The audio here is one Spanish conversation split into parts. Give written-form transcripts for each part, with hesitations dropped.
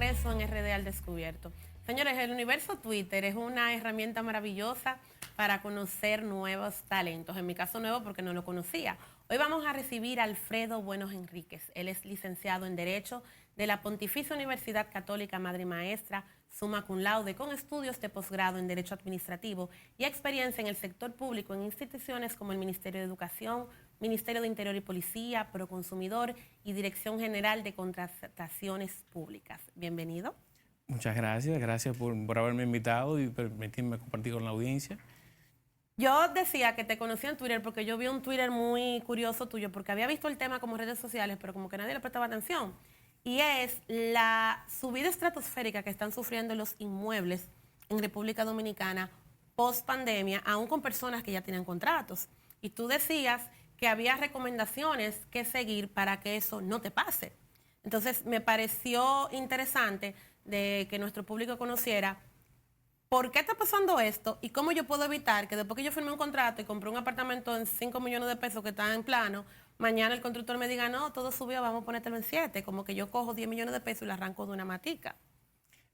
regreso en RD al Descubierto. Señores, el universo Twitter es una herramienta maravillosa para conocer nuevos talentos. En mi caso nuevo porque no lo conocía. Hoy vamos a recibir a Alfredo Buenos Enríquez. Él es licenciado en Derecho de la Pontificia Universidad Católica Madre y Maestra, summa cum laude, con estudios de posgrado en Derecho Administrativo y experiencia en el sector público en instituciones como el Ministerio de Educación, Ministerio de Interior y Policía, Proconsumidor y Dirección General de Contrataciones Públicas. Bienvenido. Muchas gracias, gracias por haberme invitado y permitirme compartir con la audiencia. Yo decía que te conocí en Twitter porque yo vi un Twitter muy curioso tuyo, porque había visto el tema como redes sociales, pero como que nadie le prestaba atención. Y es la subida estratosférica que están sufriendo los inmuebles en República Dominicana post pandemia, aún con personas que ya tienen contratos. Y tú decías que había recomendaciones que seguir para que eso no te pase. Entonces me pareció interesante de que nuestro público conociera por qué está pasando esto y cómo yo puedo evitar que después que yo firme un contrato y compré un apartamento en 5 millones de pesos que está en plano, mañana el constructor me diga, no, todo subió, vamos a ponértelo en 7, como que yo cojo 10 millones de pesos y le arranco de una matica.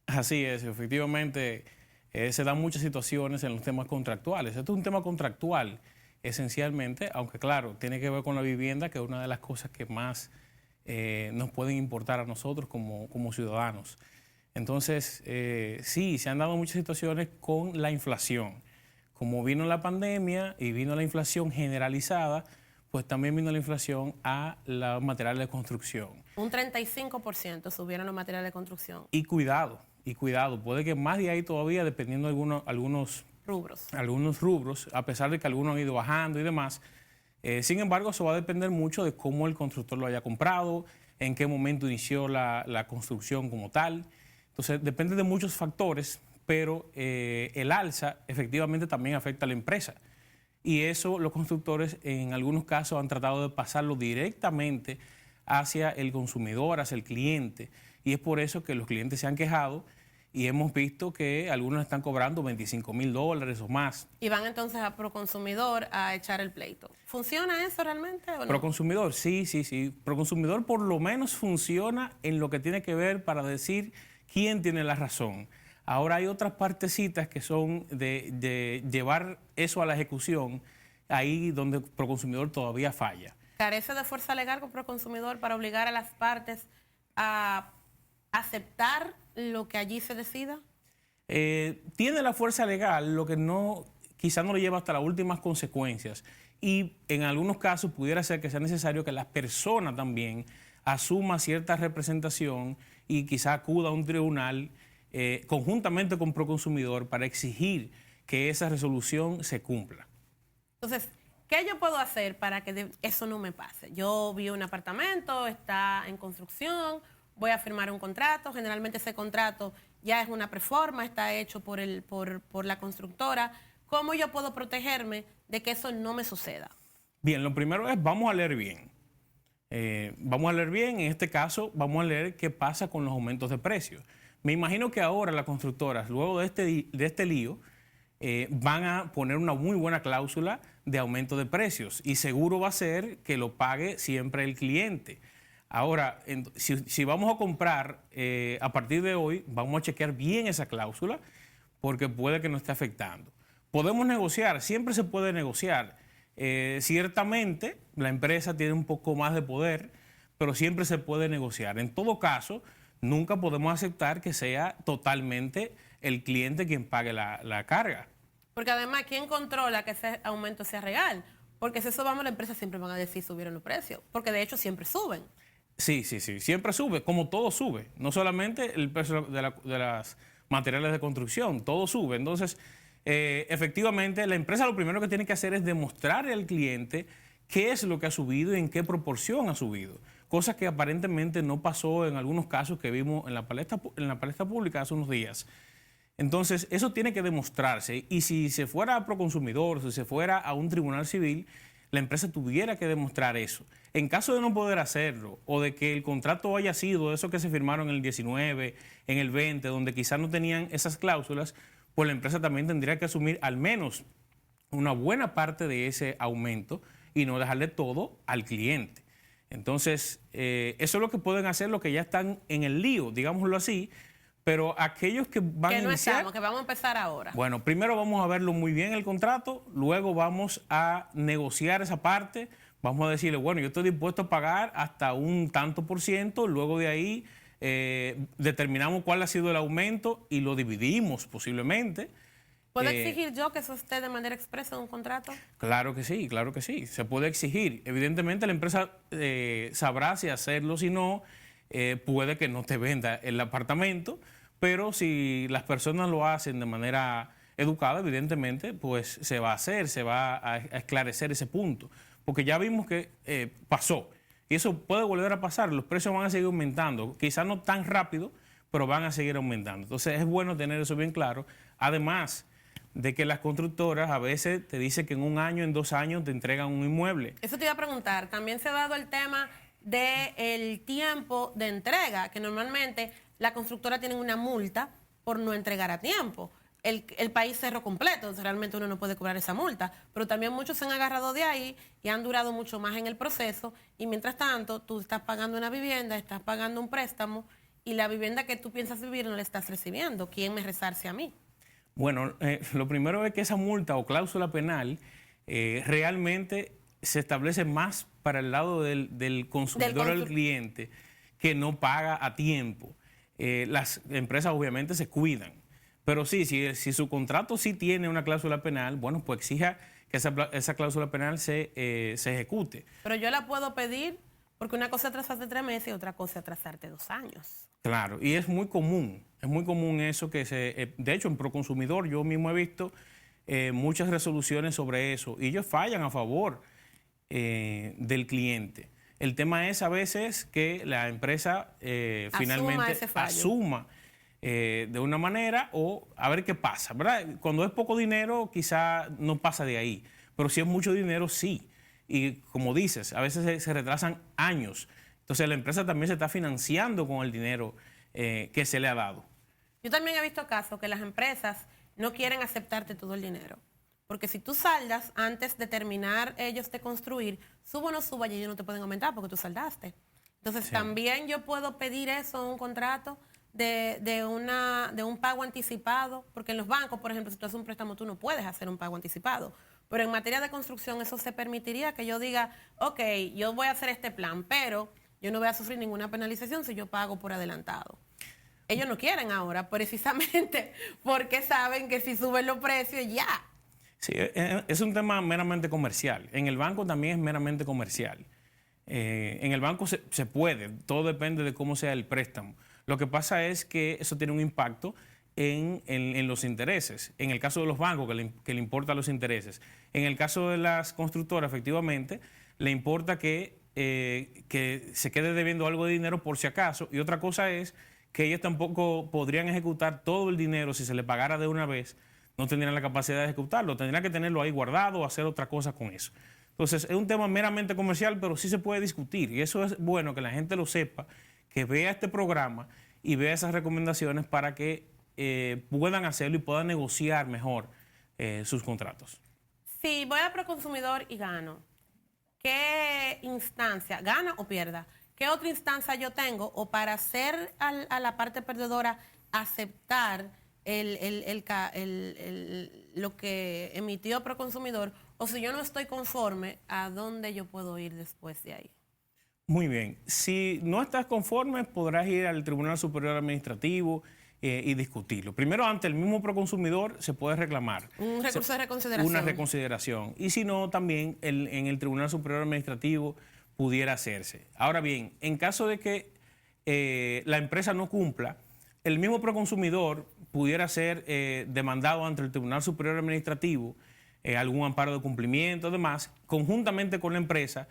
Así es, efectivamente se dan muchas situaciones en los temas contractuales. Esto es un tema contractual esencialmente, aunque claro, tiene que ver con la vivienda, que es una de las cosas que más nos pueden importar a nosotros como ciudadanos. Entonces, sí, se han dado muchas situaciones con la inflación. Como vino la pandemia y vino la inflación generalizada, pues también vino la inflación a los materiales de construcción. Un 35% subieron los materiales de construcción. Y cuidado, puede que más de ahí todavía, dependiendo de algunos rubros, a pesar de que algunos han ido bajando y demás. Sin embargo, eso va a depender mucho de cómo el constructor lo haya comprado, en qué momento inició la construcción como tal. Entonces, depende de muchos factores, pero el alza efectivamente también afecta a la empresa. Y eso los constructores en algunos casos han tratado de pasarlo directamente hacia el consumidor, hacia el cliente. Y es por eso que los clientes se han quejado y hemos visto que algunos están cobrando $25,000 o más. Y van entonces a Proconsumidor a echar el pleito. ¿Funciona eso realmente o no? Proconsumidor, sí. Proconsumidor por lo menos funciona en lo que tiene que ver para decir quién tiene la razón. Ahora hay otras partecitas que son de llevar eso a la ejecución, ahí donde Proconsumidor todavía falla. ¿Carece de fuerza legal con Proconsumidor para obligar a las partes a aceptar lo que allí se decida? Tiene la fuerza legal, lo que quizá no lo lleva hasta las últimas consecuencias. Y en algunos casos pudiera ser que sea necesario que la persona también asuma cierta representación y quizá acuda a un tribunal conjuntamente con Proconsumidor para exigir que esa resolución se cumpla. Entonces, ¿qué yo puedo hacer para que eso no me pase? Yo vi un apartamento, está en construcción, voy a firmar un contrato, generalmente ese contrato ya es una preforma, está hecho por la constructora. ¿Cómo yo puedo protegerme de que eso no me suceda? Bien, lo primero es, vamos a leer bien. En este caso vamos a leer qué pasa con los aumentos de precios. Me imagino que ahora las constructoras, luego de este lío, van a poner una muy buena cláusula de aumento de precios y seguro va a ser que lo pague siempre el cliente. Ahora, si vamos a comprar a partir de hoy, vamos a chequear bien esa cláusula porque puede que nos esté afectando. Podemos negociar, siempre se puede negociar. Ciertamente la empresa tiene un poco más de poder, pero siempre se puede negociar. En todo caso, nunca podemos aceptar que sea totalmente el cliente quien pague la carga. Porque además, ¿quién controla que ese aumento sea real? Porque si eso vamos, la empresa siempre van a decir subieron los precios, porque de hecho siempre suben. Sí, siempre sube, como todo sube. No solamente el precio de las materiales de construcción, todo sube. Entonces, efectivamente, la empresa lo primero que tiene que hacer es demostrarle al cliente qué es lo que ha subido y en qué proporción ha subido. Cosa que aparentemente no pasó en algunos casos que vimos en la palestra pública hace unos días. Entonces, eso tiene que demostrarse. Y si se fuera a Proconsumidor, si se fuera a un tribunal civil, la empresa tuviera que demostrar eso. En caso de no poder hacerlo o de que el contrato haya sido eso que se firmaron en el 19, en el 20, donde quizás no tenían esas cláusulas, pues la empresa también tendría que asumir al menos una buena parte de ese aumento y no dejarle todo al cliente. Entonces, eso es lo que pueden hacer los que ya están en el lío, digámoslo así, pero aquellos que van Que a no iniciar... estamos, que vamos a empezar ahora. Bueno, primero vamos a verlo muy bien el contrato, luego vamos a negociar esa parte, vamos a decirle, bueno, yo estoy dispuesto a pagar hasta un tanto por ciento, luego de ahí determinamos cuál ha sido el aumento y lo dividimos posiblemente. ¿Puedo exigir yo que eso esté de manera expresa en un contrato? Claro que sí, se puede exigir. Evidentemente la empresa sabrá si hacerlo, si no, puede que no te venda el apartamento, pero si las personas lo hacen de manera educada, evidentemente, pues se va a hacer, se va a esclarecer ese punto, porque ya vimos que pasó y eso puede volver a pasar, los precios van a seguir aumentando, quizás no tan rápido, pero van a seguir aumentando. Entonces es bueno tener eso bien claro, además de que las constructoras a veces te dicen que en 1 año, en 2 años te entregan un inmueble. Eso te iba a preguntar, también se ha dado el tema del tiempo de entrega, que normalmente la constructora tiene una multa por no entregar a tiempo. El país cerró completo, entonces realmente uno no puede cobrar esa multa, pero también muchos se han agarrado de ahí y han durado mucho más en el proceso y mientras tanto tú estás pagando una vivienda, estás pagando un préstamo y la vivienda que tú piensas vivir no la estás recibiendo. ¿Quién me resarce a mí? Bueno, lo primero es que esa multa o cláusula penal realmente se establece más para el lado del consumidor o del cliente que no paga a tiempo. Las empresas obviamente se cuidan. Pero sí, si su contrato sí tiene una cláusula penal, bueno, pues exija que esa cláusula penal se ejecute. Pero yo la puedo pedir porque una cosa es atrasarte 3 meses y otra cosa es atrasarte 2 años. Claro, y es muy común eso que de hecho en Proconsumidor yo mismo he visto muchas resoluciones sobre eso y ellos fallan a favor del cliente. El tema es a veces que la empresa finalmente asuma de una manera o a ver qué pasa, ¿verdad? Cuando es poco dinero quizá no pasa de ahí, pero si es mucho dinero sí. Y como dices, a veces se retrasan años. Entonces la empresa también se está financiando con el dinero que se le ha dado. Yo también he visto casos que las empresas no quieren aceptarte todo el dinero. Porque si tú saldas antes de terminar ellos de construir, suba o no suba, y ellos no te pueden aumentar porque tú saldaste. Entonces sí. También yo puedo pedir eso en un contrato de un pago anticipado, porque en los bancos, por ejemplo, si tú haces un préstamo, tú no puedes hacer un pago anticipado. Pero en materia de construcción eso se permitiría que yo diga, ok, yo voy a hacer este plan, pero yo no voy a sufrir ninguna penalización si yo pago por adelantado. Ellos no quieren ahora, precisamente porque saben que si suben los precios, ya. Sí, es un tema meramente comercial. En el banco también es meramente comercial. En el banco se puede, todo depende de cómo sea el préstamo. Lo que pasa es que eso tiene un impacto en los intereses. En el caso de los bancos, que le importan los intereses. En el caso de las constructoras, efectivamente, le importa que se quede debiendo algo de dinero por si acaso. Y otra cosa es que ellos tampoco podrían ejecutar todo el dinero si se le pagara de una vez. No tendrían la capacidad de ejecutarlo. Tendrían que tenerlo ahí guardado o hacer otra cosa con eso. Entonces, es un tema meramente comercial, pero sí se puede discutir. Y eso es bueno que la gente lo sepa, que vea este programa y vea esas recomendaciones para que puedan hacerlo y puedan negociar mejor sus contratos. Si voy a Proconsumidor y gano, ¿qué instancia, gana o pierda? ¿Qué otra instancia yo tengo? O para hacer a la parte perdedora aceptar lo que emitió Proconsumidor, o si yo no estoy conforme, ¿a dónde yo puedo ir después de ahí? Muy bien. Si no estás conforme, podrás ir al Tribunal Superior Administrativo y discutirlo. Primero, ante el mismo Proconsumidor se puede reclamar. Un recurso de reconsideración. Una reconsideración. Y si no, también en el Tribunal Superior Administrativo pudiera hacerse. Ahora bien, en caso de que la empresa no cumpla, el mismo Proconsumidor pudiera ser demandado ante el Tribunal Superior Administrativo, algún amparo de cumplimiento, además, conjuntamente con la empresa,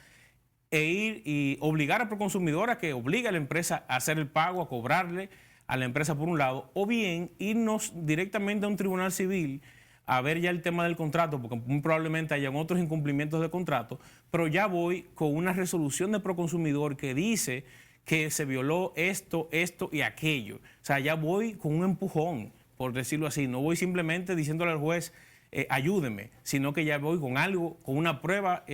e ir y obligar al Proconsumidor a que obligue a la empresa a hacer el pago, a cobrarle a la empresa por un lado, o bien irnos directamente a un tribunal civil a ver ya el tema del contrato, porque muy probablemente hayan otros incumplimientos de contrato, pero ya voy con una resolución de Proconsumidor que dice que se violó esto y aquello. O sea, ya voy con un empujón, por decirlo así. No voy simplemente diciéndole al juez, ayúdeme, sino que ya voy con algo, con una prueba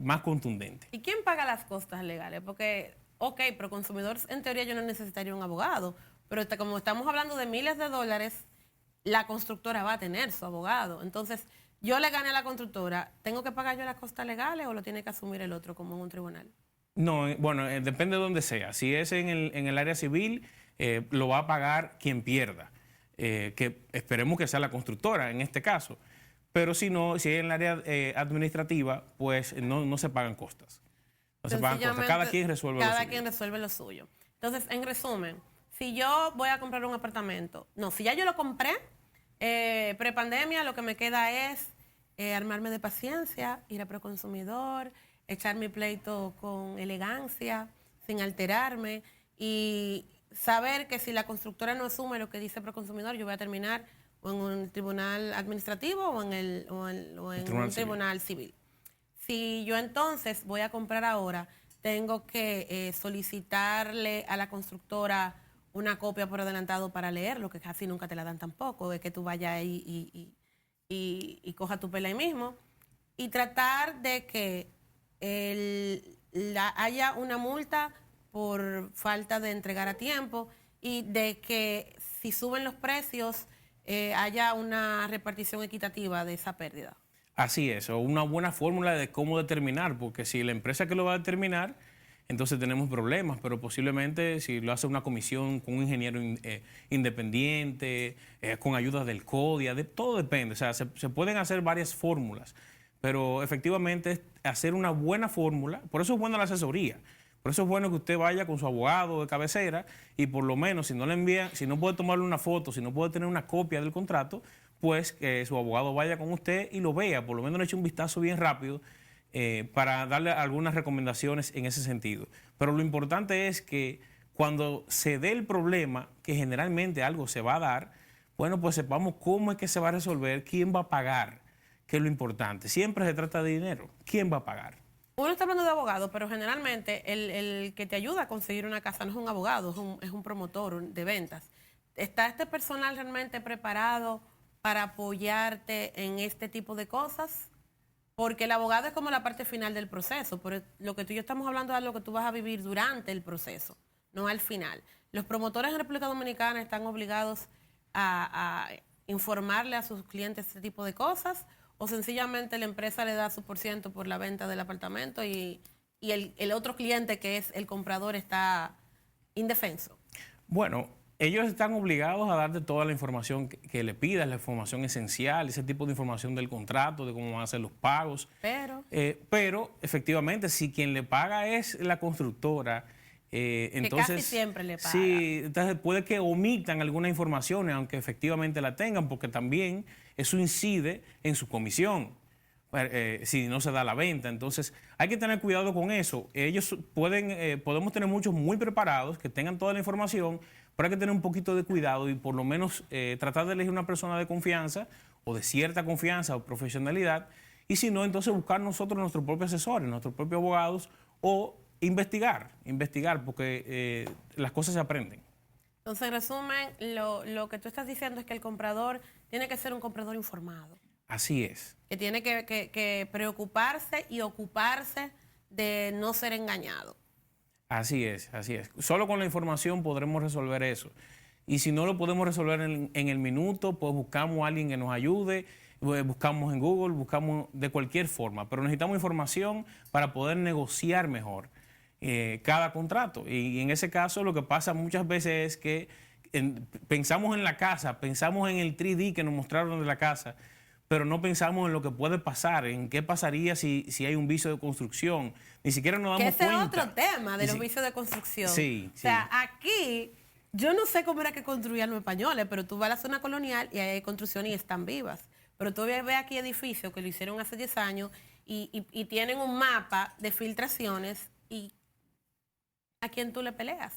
más contundente. ¿Y quién paga las costas legales? Porque, ok, pero consumidor, en teoría yo no necesitaría un abogado, pero como estamos hablando de miles de dólares, la constructora va a tener su abogado. Entonces, yo le gané a la constructora, ¿tengo que pagar yo las costas legales o lo tiene que asumir el otro como en un tribunal? No, bueno, depende de dónde sea. Si es en el área civil, lo va a pagar quien pierda, que esperemos que sea la constructora en este caso. Pero si no, si es en el área administrativa, pues no se pagan costas. No se pagan costas. Cada quien resuelve lo suyo. Cada quien resuelve lo suyo. Entonces, en resumen, si yo voy a comprar un apartamento, si ya yo lo compré, prepandemia, lo que me queda es armarme de paciencia, ir a Proconsumidor, echar mi pleito con elegancia, sin alterarme y saber que si la constructora no asume lo que dice Proconsumidor, yo voy a terminar o en un tribunal administrativo o en un tribunal civil. Si yo entonces voy a comprar ahora, tengo que solicitarle a la constructora una copia por adelantado para leerlo, que casi nunca te la dan tampoco, es que tú vayas ahí y coja tu pela ahí mismo, y tratar de que haya una multa por falta de entregar a tiempo y de que si suben los precios haya una repartición equitativa de esa pérdida. Así es, o una buena fórmula de cómo determinar, porque si la empresa que lo va a determinar, entonces tenemos problemas, pero posiblemente si lo hace una comisión con un ingeniero independiente, con ayuda del CODIA, todo depende, o sea, se pueden hacer varias fórmulas, pero efectivamente es hacer una buena fórmula, por eso es buena la asesoría. Por eso es bueno que usted vaya con su abogado de cabecera y por lo menos si no le envían, si no puede tomarle una foto, si no puede tener una copia del contrato, pues que su abogado vaya con usted y lo vea, por lo menos le eche un vistazo bien rápido para darle algunas recomendaciones en ese sentido. Pero lo importante es que cuando se dé el problema, que generalmente algo se va a dar, bueno, pues sepamos cómo es que se va a resolver, quién va a pagar, que es lo importante. Siempre se trata de dinero, ¿quién va a pagar? Uno está hablando de abogado, pero generalmente el que te ayuda a conseguir una casa no es un abogado, es un promotor de ventas. ¿Está este personal realmente preparado para apoyarte en este tipo de cosas? Porque el abogado es como la parte final del proceso, pero lo que tú y yo estamos hablando es algo que tú vas a vivir durante el proceso, no al final. Los promotores en República Dominicana están obligados a informarle a sus clientes este tipo de cosas, o sencillamente la empresa le da su % por la venta del apartamento y el otro cliente, que es el comprador, está indefenso. Bueno, ellos están obligados a darte toda la información que le pidas, la información esencial, ese tipo de información del contrato, de cómo van a ser los pagos. Pero efectivamente, si quien le paga es la constructora, entonces, que casi siempre le paga. Sí, entonces puede que omitan alguna información, aunque efectivamente la tengan, porque también eso incide en su comisión, si no se da la venta. Entonces, hay que tener cuidado con eso. Ellos podemos tener muchos muy preparados, que tengan toda la información, pero hay que tener un poquito de cuidado y por lo menos tratar de elegir una persona de confianza o de cierta confianza o profesionalidad, y si no, entonces buscar nosotros nuestros propios asesores, nuestros propios abogados, o investigar, porque las cosas se aprenden. Entonces, en resumen, lo que tú estás diciendo es que el comprador tiene que ser un comprador informado. Así es. Que tiene que preocuparse y ocuparse de no ser engañado. Así es, así es. Solo con la información podremos resolver eso. Y si no lo podemos resolver en el minuto, pues buscamos a alguien que nos ayude, buscamos en Google, buscamos de cualquier forma. Pero necesitamos información para poder negociar mejor cada contrato. Y en ese caso lo que pasa muchas veces es que pensamos en la casa, pensamos en el 3D que nos mostraron de la casa, pero no pensamos en lo que puede pasar, en qué pasaría si hay un vicio de construcción. Ni siquiera nos damos cuenta. Que ese es otro tema de los vicios de construcción. Sí, o sea, aquí, yo no sé cómo era que construían los españoles, pero tú vas a la zona colonial y hay construcciones y están vivas. Pero tú ves aquí edificios que lo hicieron hace 10 años y tienen un mapa de filtraciones y ¿a quién tú le peleas?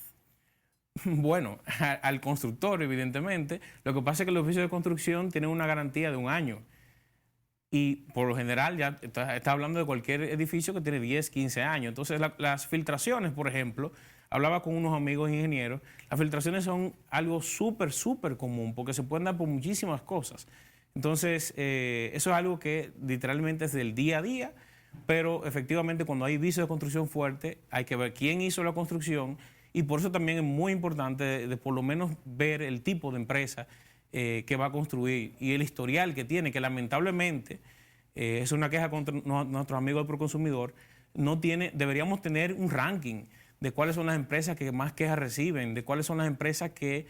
Bueno, al constructor, evidentemente. Lo que pasa es que los vicios de construcción tienen una garantía de 1 año. Y por lo general ya está hablando de cualquier edificio que tiene 10, 15 años. Entonces las filtraciones, por ejemplo, hablaba con unos amigos ingenieros, las filtraciones son algo súper común porque se pueden dar por muchísimas cosas. Entonces, eso es algo que literalmente es del día a día, pero efectivamente cuando hay vicio de construcción fuerte, hay que ver quién hizo la construcción y por eso también es muy importante de por lo menos ver el tipo de empresa que va a construir y el historial que tiene, que lamentablemente es una queja contra nuestros amigos del Proconsumidor, no tiene, deberíamos tener un ranking de cuáles son las empresas que más quejas reciben, de cuáles son las empresas que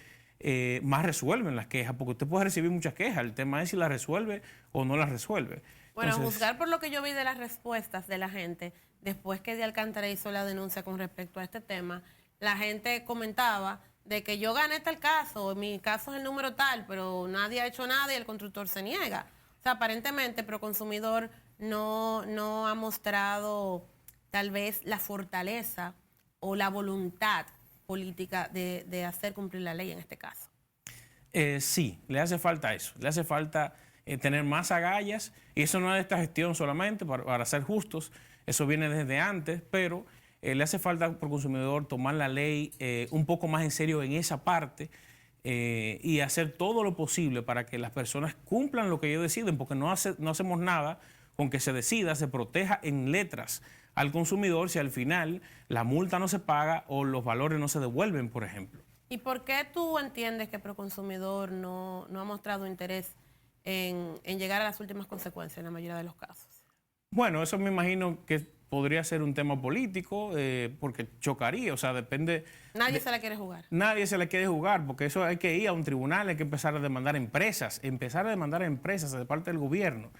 más resuelven las quejas, porque usted puede recibir muchas quejas, el tema es si las resuelve o no las resuelve. Bueno, a juzgar por lo que yo vi de las respuestas de la gente, después que de Alcántara hizo la denuncia con respecto a este tema, la gente comentaba de que yo gané tal caso, mi caso es el número tal, pero nadie ha hecho nada y el constructor se niega. O sea, aparentemente Proconsumidor no ha mostrado tal vez la fortaleza o la voluntad política de hacer cumplir la ley en este caso. Sí, le hace falta eso, le hace falta tener más agallas, y eso no es de esta gestión solamente, para ser justos, eso viene desde antes, pero le hace falta al Proconsumidor tomar la ley un poco más en serio en esa parte y hacer todo lo posible para que las personas cumplan lo que ellos deciden, porque no hacemos nada con que se decida, se proteja en letras al consumidor si al final la multa no se paga o los valores no se devuelven, por ejemplo. ¿Y por qué tú entiendes que Proconsumidor no ha mostrado interés en llegar a las últimas consecuencias en la mayoría de los casos? Bueno, eso me imagino que podría ser un tema político, porque chocaría, o sea, depende... Nadie se la quiere jugar. Nadie se la quiere jugar, porque eso hay que ir a un tribunal, hay que empezar a demandar empresas de parte del gobierno.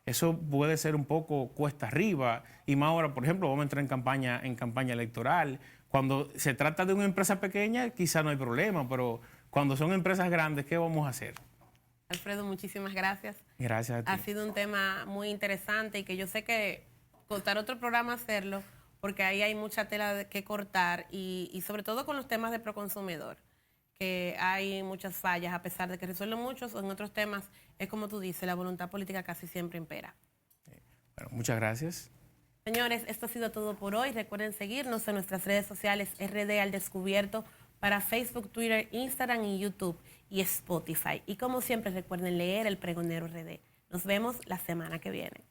Eso puede ser un poco cuesta arriba, y más ahora, por ejemplo, vamos a entrar en campaña electoral. Cuando se trata de una empresa pequeña, quizá no hay problema, pero cuando son empresas grandes, ¿qué vamos a hacer? Alfredo, muchísimas gracias. Gracias a ti. Ha sido un tema muy interesante y que yo sé que costar otro programa hacerlo, porque ahí hay mucha tela que cortar y sobre todo con los temas de Proconsumidor, que hay muchas fallas, a pesar de que resuelven muchos, en otros temas es como tú dices, la voluntad política casi siempre impera. Bueno, muchas gracias. Señores, esto ha sido todo por hoy. Recuerden seguirnos en nuestras redes sociales RD al Descubierto para Facebook, Twitter, Instagram y YouTube y Spotify. Y como siempre, recuerden leer El Pregonero RD. Nos vemos la semana que viene.